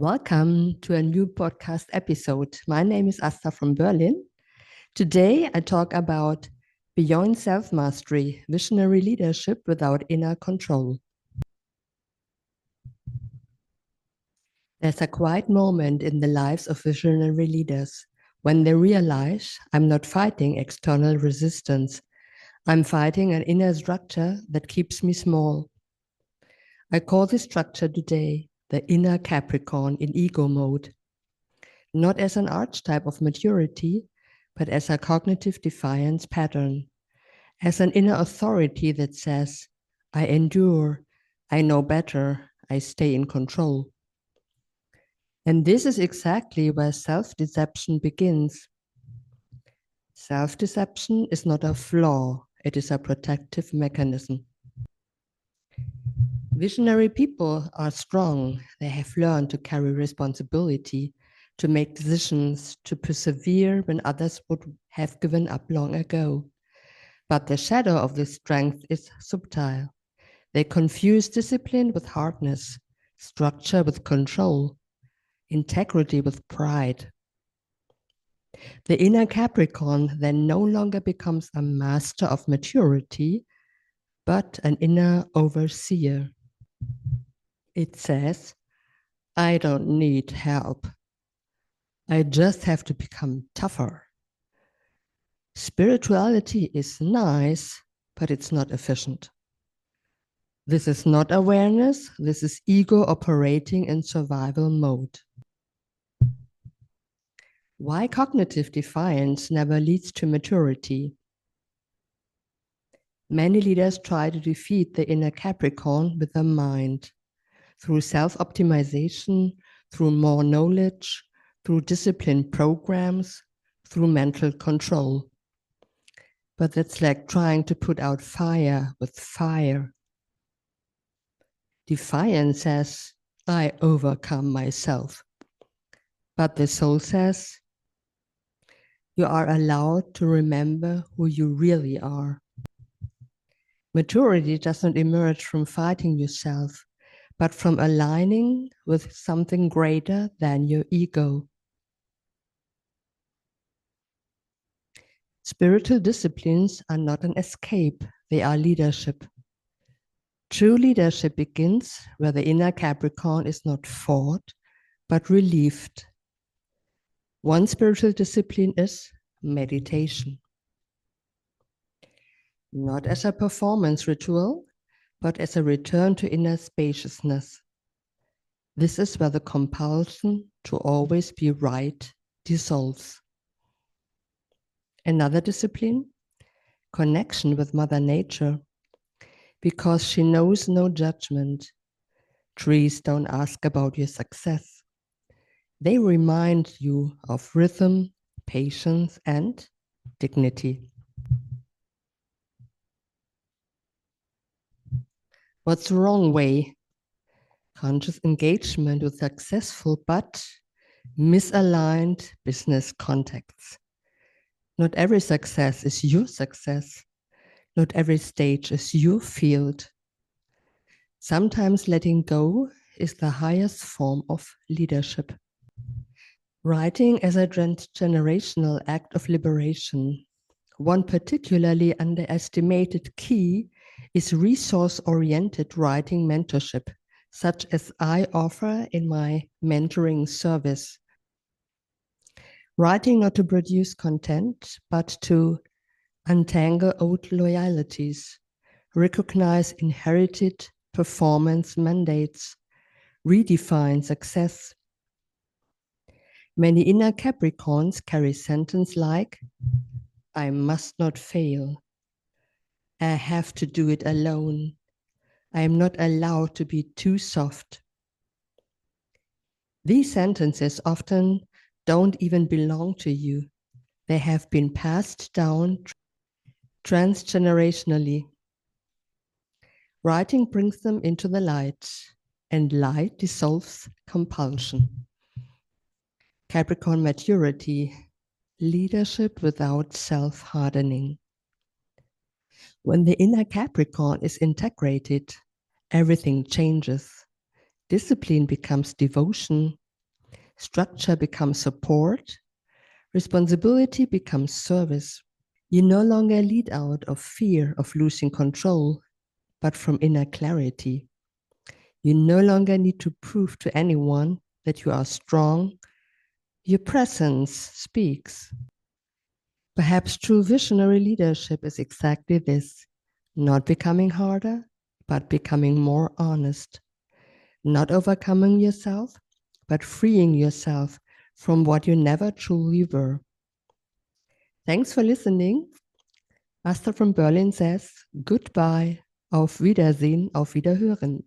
Welcome to a new podcast episode. My name is Asta from Berlin. Today I talk about beyond self-mastery, visionary leadership without inner control. There's a quiet moment in the lives of visionary leaders when they realize I'm not fighting external resistance. I'm fighting an inner structure that keeps me small. I call this structure today the inner Capricorn in ego mode, not as an archetype of maturity, but as a cognitive defiance pattern, as an inner authority that says, I endure, I know better, I stay in control. And this is exactly where self-deception begins. Self-deception is not a flaw, it is a protective mechanism. Visionary people are strong. They have learned to carry responsibility, to make decisions, to persevere when others would have given up long ago. But the shadow of this strength is subtle. They confuse discipline with hardness, structure with control, integrity with pride. The inner Capricorn then no longer becomes a master of maturity, but an inner overseer. It says, I don't need help. I just have to become tougher. Spirituality is nice, but it's not efficient. This is not awareness. This is ego operating in survival mode. Why cognitive defiance never leads to maturity? Many leaders try to defeat the inner Capricorn with the mind, through self-optimization, through more knowledge, through discipline programs, through mental control. But that's like trying to put out fire with fire. Defiance says, I overcome myself. But the soul says, you are allowed to remember who you really are. Maturity doesn't emerge from fighting yourself, but from aligning with something greater than your ego. Spiritual disciplines are not an escape, they are leadership. True leadership begins where the inner Capricorn is not fought, but relieved. One spiritual discipline is meditation. Not as a performance ritual, but as a return to inner spaciousness. This is where the compulsion to always be right dissolves. Another discipline, connection with Mother Nature, because she knows no judgment. Trees don't ask about your success. They remind you of rhythm, patience, and dignity. What's the wrong way? Conscious engagement with successful but misaligned business contexts. Not every success is your success. Not every stage is your field. Sometimes letting go is the highest form of leadership. Writing as a transgenerational act of liberation. One particularly underestimated key is resource-oriented writing mentorship, such as I offer in my mentoring service. Writing not to produce content, but to untangle old loyalties, recognize inherited performance mandates, redefine success. Many inner Capricorns carry sentences like, I must not fail. I have to do it alone. I am not allowed to be too soft. These sentences often don't even belong to you. They have been passed down transgenerationally. Writing brings them into the light, and light dissolves compulsion. Capricorn maturity, leadership without self-hardening. When the inner Capricorn is integrated, everything changes. Discipline becomes devotion, Structure becomes support. Responsibility becomes service. You no longer lead out of fear of losing control, but from inner clarity. You no longer need to prove to anyone that you are strong. Your presence speaks. Perhaps true visionary leadership is exactly this, not becoming harder, but becoming more honest. Not overcoming yourself, but freeing yourself from what you never truly were. Thanks for listening. Asta from Berlin says goodbye, auf Wiedersehen, auf Wiederhören.